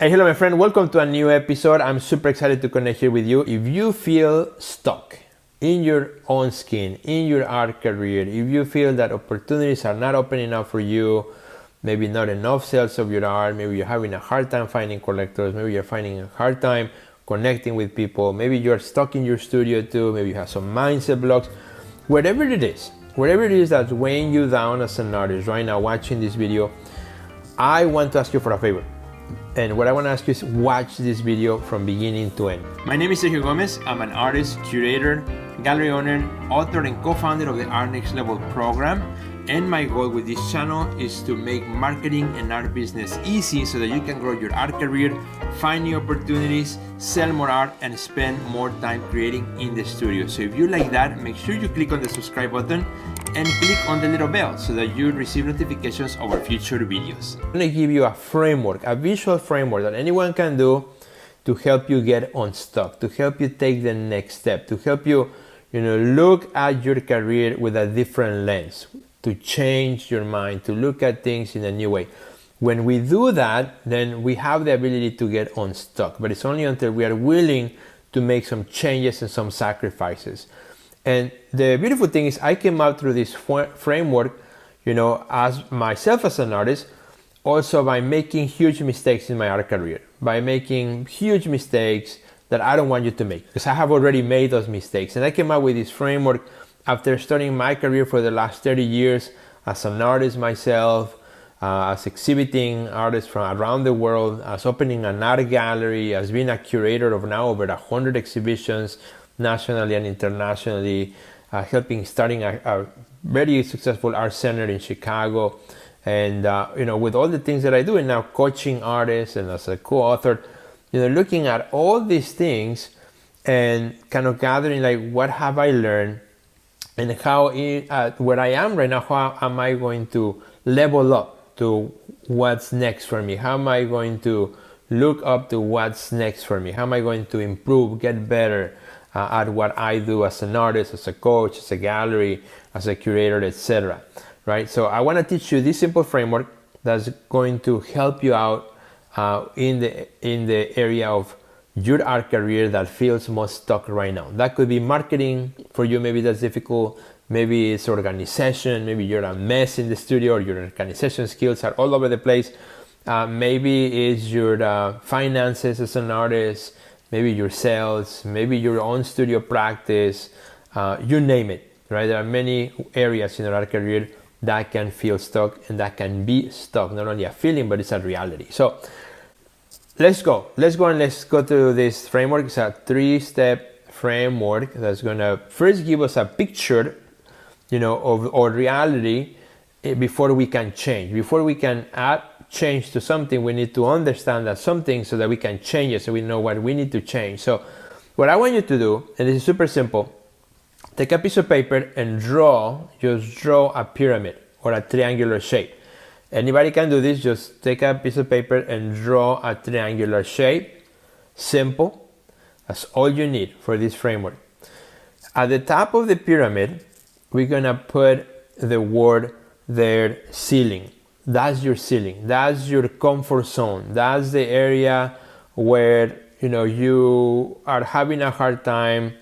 Hey, hello, my friend. Welcome to a new episode. I'm super excited to connect here with you. If you feel stuck in your own skin, in your art career, if you feel that opportunities are not opening up for you, maybe not enough sales of your art, maybe you're having a hard time finding collectors, maybe you're finding a hard time connecting with people, maybe you're stuck in your studio too, maybe you have some mindset blocks, whatever it is that's weighing you down as an artist right now watching this video, I want to ask you for a favor. And what I want to ask you is watch this video from beginning to end. My name is Sergio Gomez. I'm an artist, curator, gallery owner, author, and co-founder of the Art Next Level program. And my goal with this channel is to make marketing and art business easy so that you can grow your art career, find new opportunities, sell more art, and spend more time creating in the studio. So if you like that, make sure you click on the subscribe button and click on the little bell so that you receive notifications of our future videos. I'm gonna give you a framework, a visual framework that anyone can do to help you get unstuck, to help you take the next step, to help you, look at your career with a different lens, to change your mind, to look at things in a new way. When we do that, then we have the ability to get unstuck, but it's only until we are willing to make some changes and some sacrifices. And the beautiful thing is I came out through this framework, as myself as an artist, also by making huge mistakes in my art career, by making huge mistakes that I don't want you to make, because I have already made those mistakes. And I came out with this framework after starting my career for the last 30 years as an artist myself, as exhibiting artists from around the world, as opening an art gallery, as being a curator of now over 100 exhibitions, nationally and internationally, helping starting a very successful art center in Chicago, and with all the things that I do, and now coaching artists and as a co-author, looking at all these things and kind of gathering like what have I learned and how where I am right now, how am I going to level up to what's next for me? How am I going to look up to what's next for me? How am I going to improve, get better at what I do as an artist, as a coach, as a gallery, as a curator, etc. Right? So I want to teach you this simple framework that's going to help you out in the area of your art career that feels most stuck right now. That could be marketing for you. Maybe that's difficult. Maybe it's organization. Maybe you're a mess in the studio, or your organization skills are all over the place. Maybe it's your finances as an artist. Maybe your sales, maybe your own studio practice, you name it, right? There are many areas in our art career that can feel stuck and that can be stuck, not only a feeling, but it's a reality. So let's go to this framework. It's a 3-step framework that's gonna first give us a picture, of our reality before we can change. Before we can add change to something, we need to understand that something so that we can change it, so we know what we need to change. So what I want you to do, and this is super simple, take a piece of paper and just draw a pyramid or a triangular shape. Anybody can do this. Just take a piece of paper and draw a triangular shape. Simple. That's all you need for this framework. At the top of the pyramid, we're gonna put the word there, ceiling. That's your ceiling. That's your comfort zone. That's the area where you are having a hard time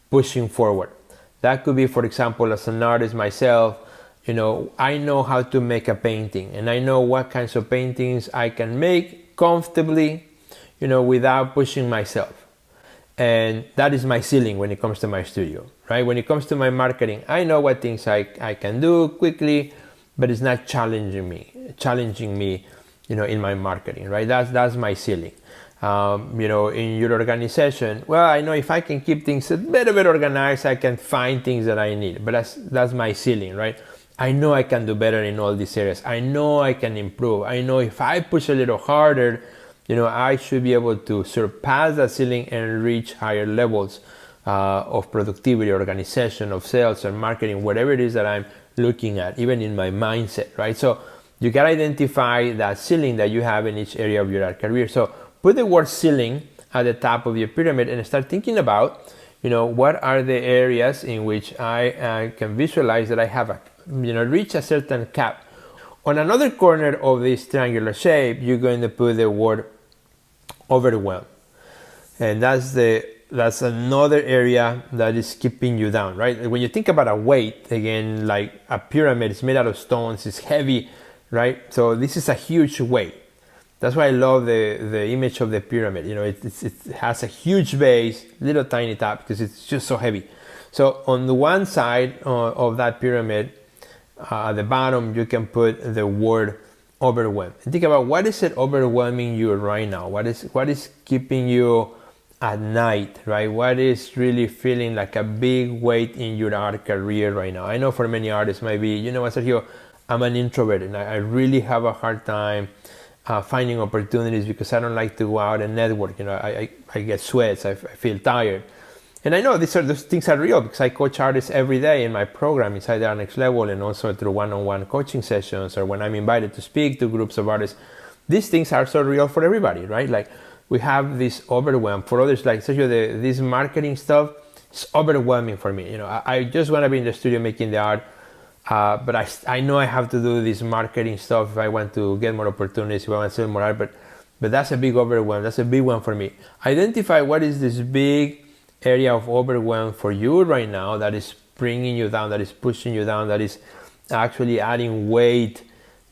pushing forward. That could be, for example, as an artist myself, I know how to make a painting, and I know what kinds of paintings I can make comfortably, without pushing myself. And that is my ceiling when it comes to my studio, right? When it comes to my marketing, I know what things I can do quickly, but it's not challenging me, in my marketing, right? That's my ceiling. In your organization, well, I know if I can keep things a bit organized, I can find things that I need, but that's my ceiling, right? I know I can do better in all these areas. I know I can improve. I know if I push a little harder, I should be able to surpass that ceiling and reach higher levels of productivity, organization, of sales and marketing, whatever it is that I'm looking at, even in my mindset, right? So you can identify that ceiling that you have in each area of your art career. So put the word ceiling at the top of your pyramid and start thinking about, what are the areas in which I can visualize that I have reach a certain cap. On another corner of this triangular shape, you're going to put the word overwhelm. And that's another area that is keeping you down, right? When you think about a weight, again, like a pyramid, it's made out of stones, it's heavy, right? So this is a huge weight. That's why I love the image of the pyramid. It has a huge base, little tiny top, because it's just so heavy. So on the one side of that pyramid, at the bottom, you can put the word overwhelm. And think about, what is it overwhelming you right now? What is keeping you at night, right? What is really feeling like a big weight in your art career right now? I know for many artists might be, you know what, Sergio, I'm an introvert and I really have a hard time finding opportunities because I don't like to go out and network. I get sweats, I feel tired. And I know those things are real because I coach artists every day in my program inside the Next Level, and also through one-on-one coaching sessions, or when I'm invited to speak to groups of artists. These things are so real for everybody, right? Like, we have this overwhelm. For others, like Sergio, this marketing stuff is overwhelming for me. I just want to be in the studio making the art, but I know I have to do this marketing stuff if I want to get more opportunities, if I want to sell more art. But that's a big overwhelm. That's a big one for me. Identify what is this big area of overwhelm for you right now that is bringing you down, that is pushing you down, that is actually adding weight,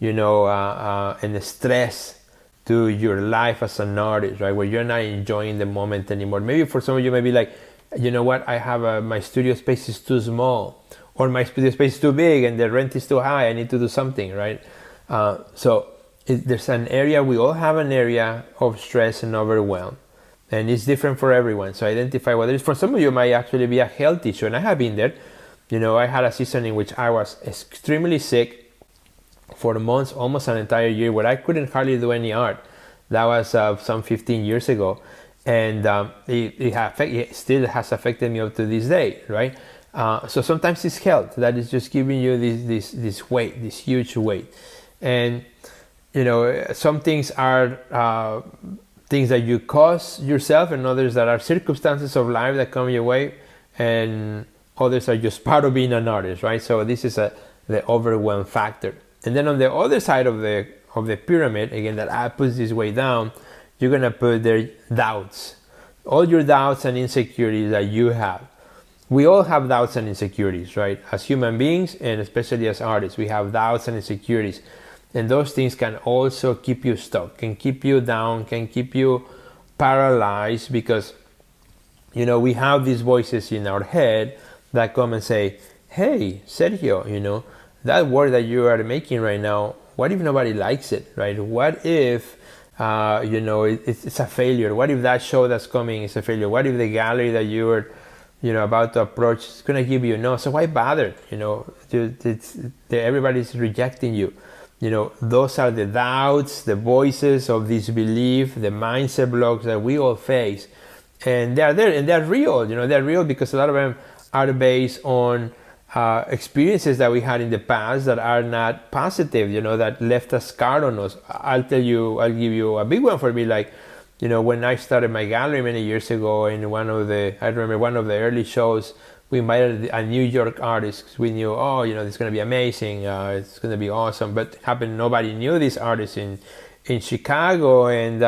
and the stress to your life as an artist, right? Where you're not enjoying the moment anymore. Maybe for some of you, maybe like, you know what, I have my studio space is too small, or my studio space is too big and the rent is too high. I need to do something, right? So there's an area, we all have an area of stress and overwhelm. And it's different for everyone. So identify what it is. For some of you, it might actually be a health issue. And I have been there. I had a season in which I was extremely sick for months, almost an entire year, where I couldn't hardly do any art. That was some 15 years ago. And it still has affected me up to this day, right? So sometimes it's health that is just giving you this weight, this huge weight. And, some things are things that you cause yourself, and others that are circumstances of life that come your way, and others are just part of being an artist, right? So this is the overwhelm factor. And then on the other side of the pyramid, again, that puts this way down, you're gonna put their doubts, all your doubts and insecurities that you have. We all have doubts and insecurities, right? As human beings, and especially as artists, we have doubts and insecurities. And those things can also keep you stuck, can keep you down, can keep you paralyzed, because, we have these voices in our head that come and say, hey, Sergio, that work that you are making right now, what if nobody likes it, right? What if, it's a failure? What if that show that's coming is a failure? What if the gallery that you're, about to approach is going to give you no? So why bother? Everybody's rejecting you. Those are the doubts, the voices of disbelief, the mindset blocks that we all face. And they're there, and they're real. They're real because a lot of them are based on experiences that we had in the past that are not positive, that left a scar on us. I'll give you a big one for me. Like, when I started my gallery many years ago, in I remember one of the early shows, we invited a New York artist because we knew, this is going to be amazing, it's going to be awesome. But nobody knew these artists in Chicago, and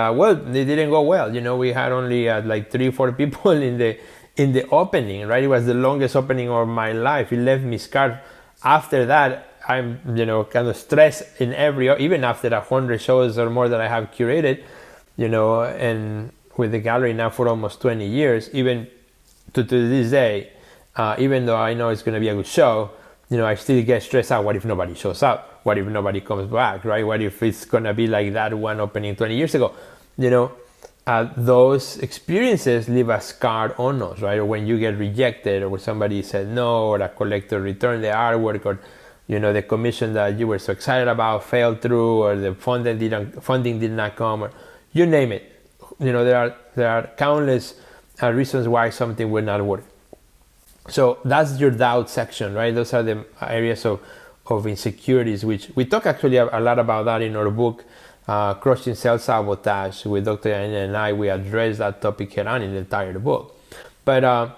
they didn't go well. We had only like 3-4 people in the opening, right? It was the longest opening of my life. It left me scarred. After that, I'm kind of stressed even after 100 shows or more that I have curated, and with the gallery now for almost 20 years, even to this day. Even though I know it's going to be a good show, I still get stressed out. What if nobody shows up? What if nobody comes back, right? What if it's going to be like that one opening 20 years ago? Those experiences leave a scar on us, right? Or when you get rejected, or when somebody said no, or a collector returned the artwork, or, the commission that you were so excited about fell through, or the funding did not come, or you name it. There are countless reasons why something will not work. So that's your doubt section, right? Those are the areas of insecurities, which we talk actually a lot about that in our book, Crushing Self-Sabotage, with Dr. Anna and I. We address that topic head on in the entire book. But,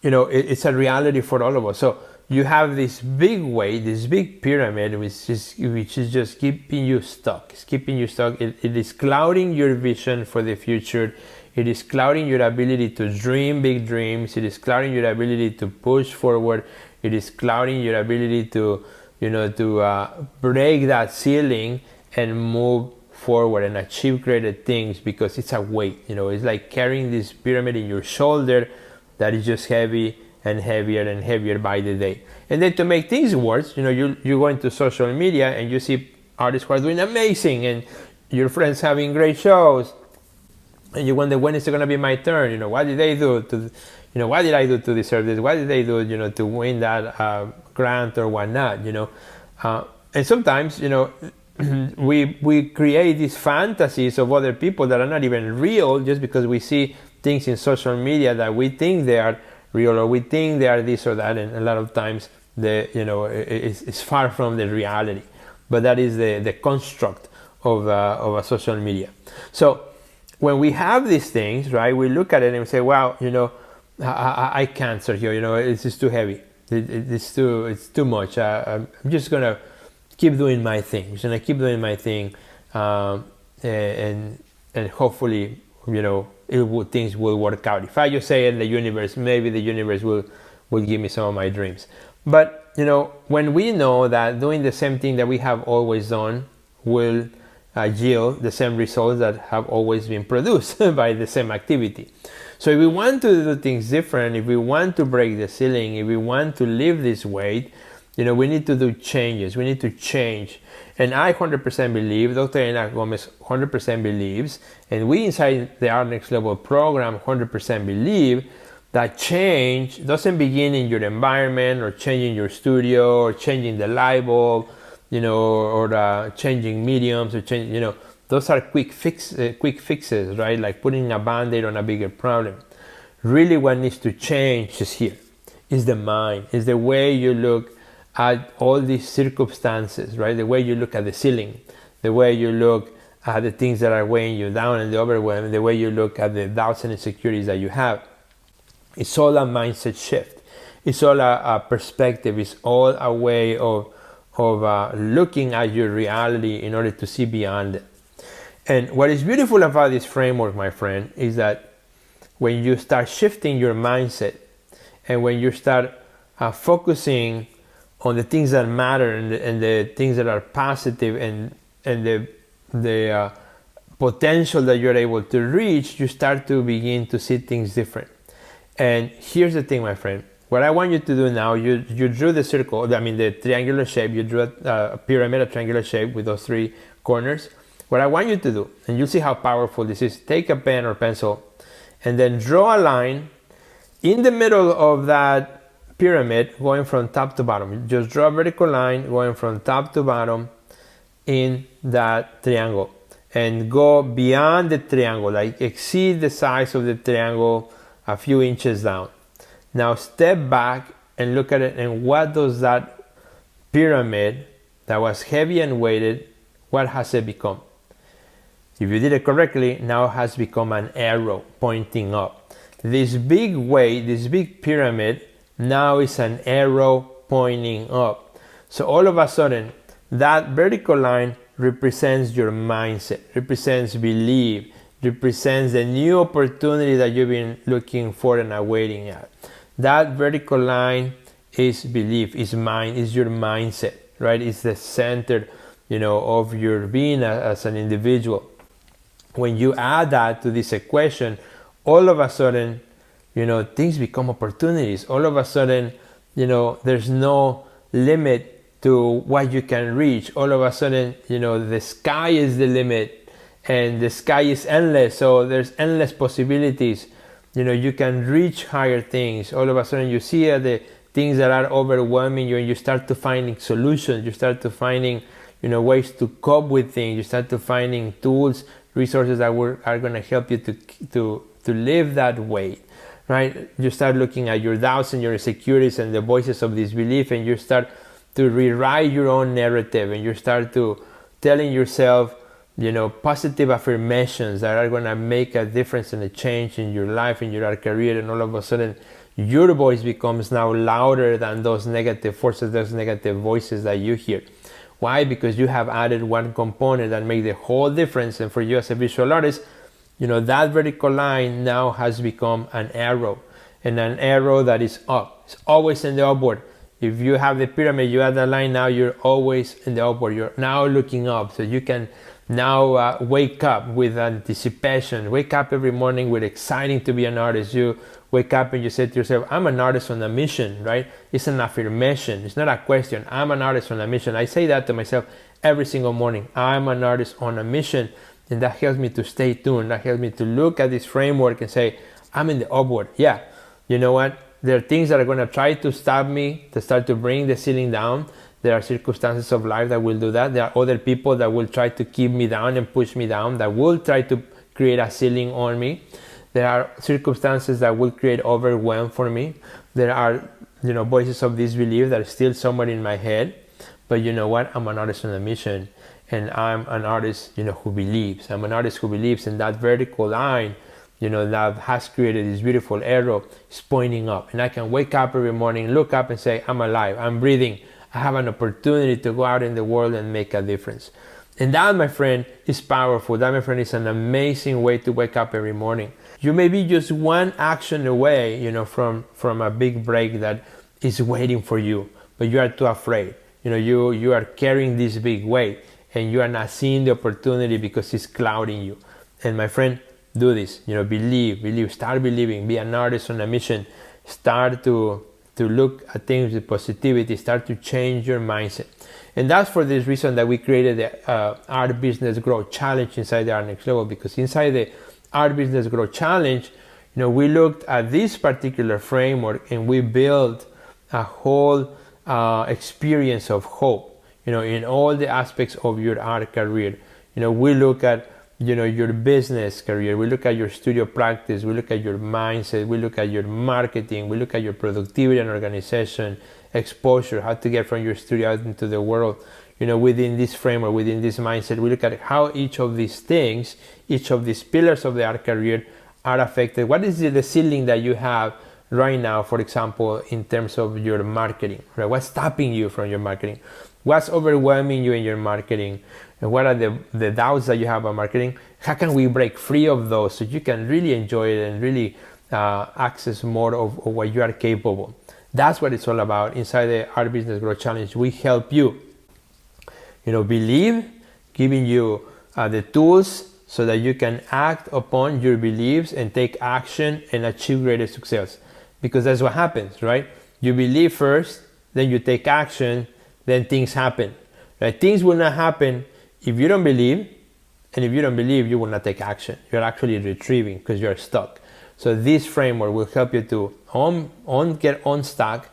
it's a reality for all of us. So you have this big weight, this big pyramid, which is just keeping you stuck. It's keeping you stuck. It is clouding your vision for the future. It is clouding your ability to dream big dreams. It is clouding your ability to push forward. It is clouding your ability to, break that ceiling and move forward and achieve greater things, because it's a weight. It's like carrying this pyramid in your shoulder that is just heavy and heavier and heavier by the day. And then to make things worse, you go into social media and you see artists who are doing amazing and your friends having great shows, and you wonder, when is it going to be my turn? What did they do what did I do to deserve this? What did they do to win that grant or whatnot? And sometimes we create these fantasies of other people that are not even real, just because we see things in social media that we think they are real, or we think they are this or that, and a lot of times it's far from the reality. But that is the construct of a social media. So when we have these things, right, we look at it and we say, wow, I can't, Sergio, it's just too heavy. It's too much. I'm just gonna keep doing my thing. I'm just gonna keep doing my thing, and hopefully, things will work out. If I just say in the universe, maybe the universe will give me some of my dreams. But when we know that doing the same thing that we have always done will yield the same results that have always been produced by the same activity. So if we want to do things different, if we want to break the ceiling, if we want to live this weight, we need to do changes. We need to change. And I 100% believe, Dr. Elena Gomez 100% believes, and we inside the Art Next Level program 100% believe that change doesn't begin in your environment, or changing your studio, or changing the light bulb, or changing mediums, or those are quick fixes, right? Like putting a band-aid on a bigger problem. Really, what needs to change is here, is the mind, is the way you look at all these circumstances, right? The way you look at the ceiling, the way you look at the things that are weighing you down and the overwhelm, the way you look at the doubts and insecurities that you have. It's all a mindset shift. It's all a perspective. It's all a way of looking at your reality in order to see beyond it. And what is beautiful about this framework, my friend, is that when you start shifting your mindset, and when you start focusing on the things that matter, and the things that are positive, and the potential that you're able to reach, you start to begin to see things different. And here's the thing, my friend. What I want you to do now, you drew the circle, the triangular shape. You drew a pyramid, a triangular shape with those three corners. What I want you to do, and you'll see how powerful this is, take a pen or pencil and then draw a line in the middle of that pyramid going from top to bottom. Just draw a vertical line going from top to bottom in that triangle, and go beyond the triangle, like exceed the size of the triangle a few inches down. Now step back and look at it, and what does that pyramid that was heavy and weighted, what has it become? If you did it correctly, now it has become an arrow pointing up. This big weight, this big pyramid, now is an arrow pointing up. So all of a sudden, that vertical line represents your mindset, represents belief, represents the new opportunity that you've been looking for and are waiting at. That vertical line is belief, is mind, is your mindset, right? It's the center, of your being as an individual. When you add that to this equation, all of a sudden, things become opportunities. All of a sudden, there's no limit to what you can reach. All of a sudden, the sky is the limit, and the sky is endless. So there's endless possibilities. You can reach higher things. All of a sudden, you see the things that are overwhelming you, and you start to finding solutions. You start to finding, ways to cope with things. You start to finding tools, resources that are going to help you to live that way, right? You start looking at your doubts and your insecurities and the voices of disbelief, and you start to rewrite your own narrative, and you start to telling yourself positive affirmations that are going to make a difference and a change in your life, in your career, and all of a sudden your voice becomes now louder than those negative forces, those negative voices that you hear. Why? Because you have added one component that makes the whole difference. And for you as a visual artist, that vertical line now has become an arrow, and an arrow that is up. It's always in the upward. If you have the pyramid, you add that line, now you're always in the upward. You're now looking up, so you can now wake up with anticipation. Wake up every morning with exciting to be an artist. You wake up and you say to yourself, I'm an artist on a mission, right? It's an affirmation. It's not a question. I'm an artist on a mission. I say that to myself every single morning. I'm an artist on a mission. And that helps me to stay tuned. That helps me to look at this framework and say, I'm in the upward. Yeah, you know what? There are things that are going to try to stop me, to start to bring the ceiling down. There are circumstances of life that will do that. There are other people that will try to keep me down and push me down, that will try to create a ceiling on me. There are circumstances that will create overwhelm for me. There are, voices of disbelief that are still somewhere in my head. But you know what? I'm an artist on a mission. And I'm an artist, who believes. I'm an artist who believes in that vertical line, that has created this beautiful arrow is pointing up. And I can wake up every morning, look up and say, I'm alive, I'm breathing. I have an opportunity to go out in the world and make a difference. And that, my friend, is powerful. That, my friend, is an amazing way to wake up every morning. You may be just one action away, from a big break that is waiting for you, but you are too afraid. You are carrying this big weight and you are not seeing the opportunity because it's clouding you. And my friend, do this. Believe. Start believing. Be an artist on a mission. Start to look at things with positivity. Start to change your mindset. And that's for this reason that we created the Art Business Growth Challenge inside the Art Next Level. Because inside the Art Business Growth Challenge, we looked at this particular framework and we built a whole experience of hope, in all the aspects of your art career. We look at your business career, we look at your studio practice, we look at your mindset, we look at your marketing, we look at your productivity and organization, exposure, how to get from your studio out into the world. Within this framework, within this mindset, we look at how each of these things, each of these pillars of the art career are affected. What is the ceiling that you have right now, for example, in terms of your marketing, right? What's stopping you from your marketing? What's overwhelming you in your marketing? And what are the doubts that you have about marketing? How can we break free of those so you can really enjoy it and really access more of what you are capable? That's what it's all about. Inside the Art Business Growth Challenge, we help you, believe, giving you the tools so that you can act upon your beliefs and take action and achieve greater success. Because that's what happens, right? You believe first, then you take action, then things happen. Right? Things will not happen if you don't believe, and if you don't believe, you will not take action. You're actually retrieving because you're stuck. So this framework will help you to get unstuck,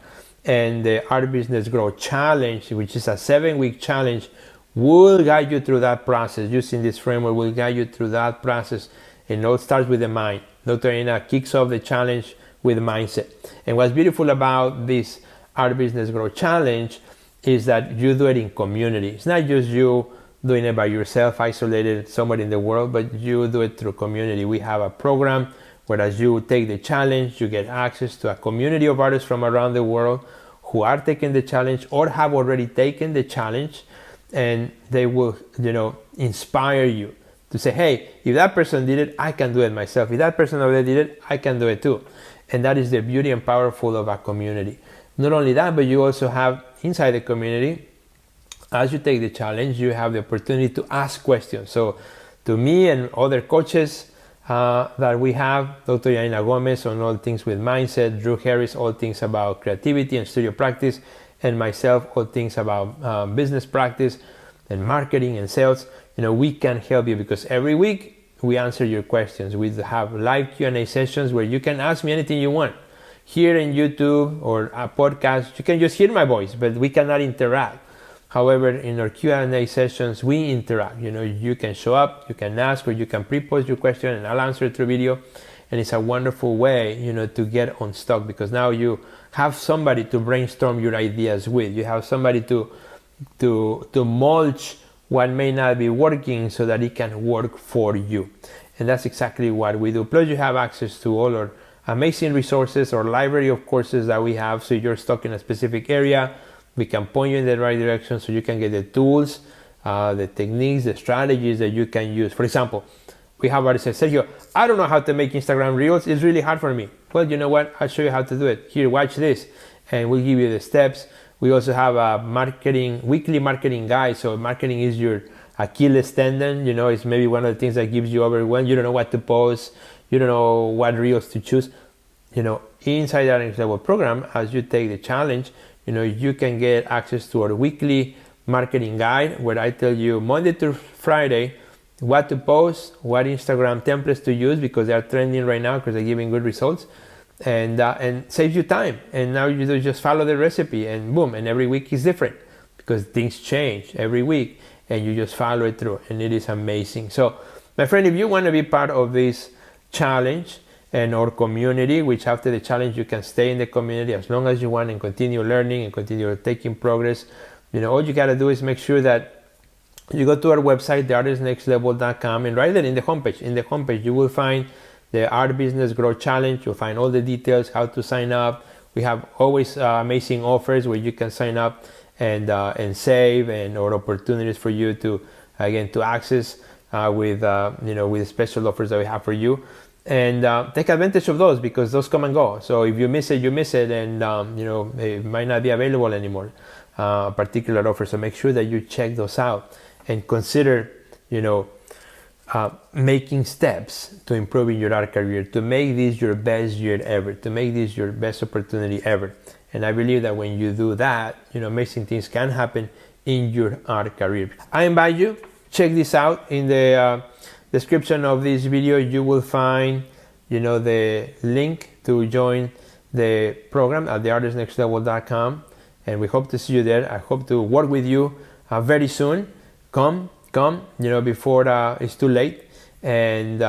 and the Art Business Growth Challenge, which is a 7-week challenge, will guide you through that process. Using this framework will guide you through that process. And it all starts with the mind. Dr. Ina kicks off the challenge with mindset. And what's beautiful about this Art Business Growth Challenge is that you do it in community. It's not just you doing it by yourself, isolated somewhere in the world, but you do it through community. We have a program where as you take the challenge, you get access to a community of artists from around the world who are taking the challenge or have already taken the challenge, and they will, inspire you to say, hey, if that person did it, I can do it myself. If that person already did it, I can do it too. And that is the beauty and powerful of a community. Not only that, but you also have inside the community, as you take the challenge, you have the opportunity to ask questions. So to me and other coaches that we have, Dr. Yanina Gomez on all things with mindset, Drew Harris, all things about creativity and studio practice, and myself, all things about business practice and marketing and sales, we can help you because every week we answer your questions. We have live Q&A sessions where you can ask me anything you want. Here in YouTube or a podcast, you can just hear my voice, but we cannot interact. However, in our Q&A sessions, we interact. You can show up, you can ask, or you can pre-post your question and I'll answer it through video. And it's a wonderful way, to get unstuck because now you have somebody to brainstorm your ideas with. You have somebody to mulch what may not be working so that it can work for you. And that's exactly what we do. Plus you have access to all our amazing resources or library of courses that we have. So you're stuck in a specific area, we can point you in the right direction so you can get the tools, the techniques, the strategies that you can use. For example, we have already said, Sergio, I don't know how to make Instagram Reels. It's really hard for me. Well, you know what? I'll show you how to do it. Here, watch this. And we'll give you the steps. We also have a weekly marketing guide. So marketing is your Achilles tendon. You know, it's maybe one of the things that gives you overwhelmed. You don't know what to post. You don't know what Reels to choose. You know, inside our next level program, as you take the challenge, you know, you can get access to our weekly marketing guide where I tell you Monday to Friday what to post, what Instagram templates to use because they are trending right now because they're giving good results, and saves you time. And now you just follow the recipe and boom, and every week is different because things change every week and you just follow it through, and it is amazing. So my friend, if you want to be part of this challenge and our community, which after the challenge you can stay in the community as long as you want and continue learning and continue taking progress, you know, all you got to do is make sure that you go to our website, theartistnextlevel.com, and right there in the homepage, you will find the Art Business Growth Challenge. You'll find all the details, how to sign up. We have always amazing offers where you can sign up and save, and or opportunities for you to access with special offers that we have for you. And take advantage of those because those come and go. So if you miss it, you miss it, and it might not be available anymore, particular offer. So make sure that you check those out and consider, making steps to improving your art career, to make this your best year ever, to make this your best opportunity ever. And I believe that when you do that, amazing things can happen in your art career. I invite you, check this out. In the description of this video, you will find, the link to join the program at theartistnextlevel.com. And we hope to see you there. I hope to work with you very soon. Come, before it's too late. And,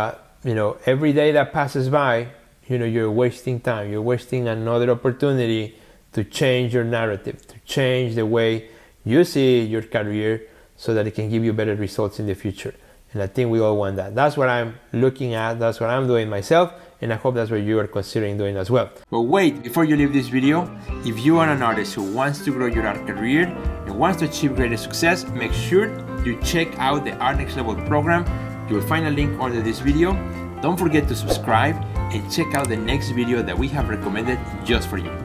every day that passes by, you're wasting time. You're wasting another opportunity to change your narrative, to change the way you see your career so that it can give you better results in the future. And I think we all want that. That's what I'm looking at. That's what I'm doing myself. And I hope that's what you are considering doing as well. But wait, before you leave this video, if you are an artist who wants to grow your art career and wants to achieve greater success, make sure you check out the Art Next Level program. You will find a link under this video. Don't forget to subscribe and check out the next video that we have recommended just for you.